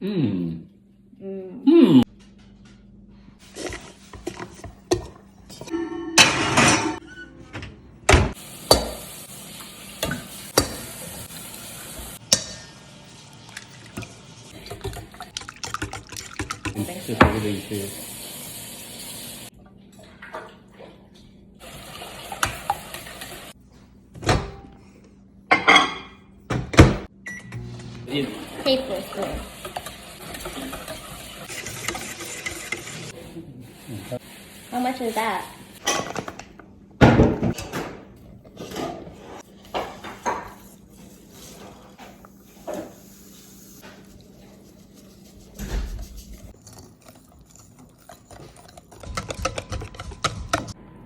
Mmm. Mm. Mmm. Just everything too. Tablespoon. How much is that?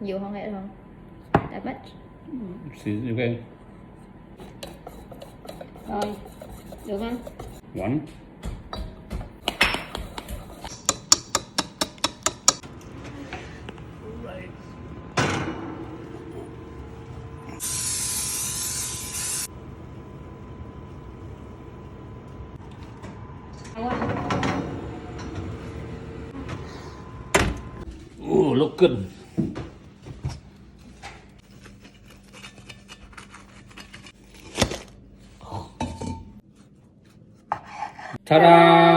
Nhiều không hết không? That much? See, okay. Rồi, được không? One. Right. Oh, look good. Ta-da!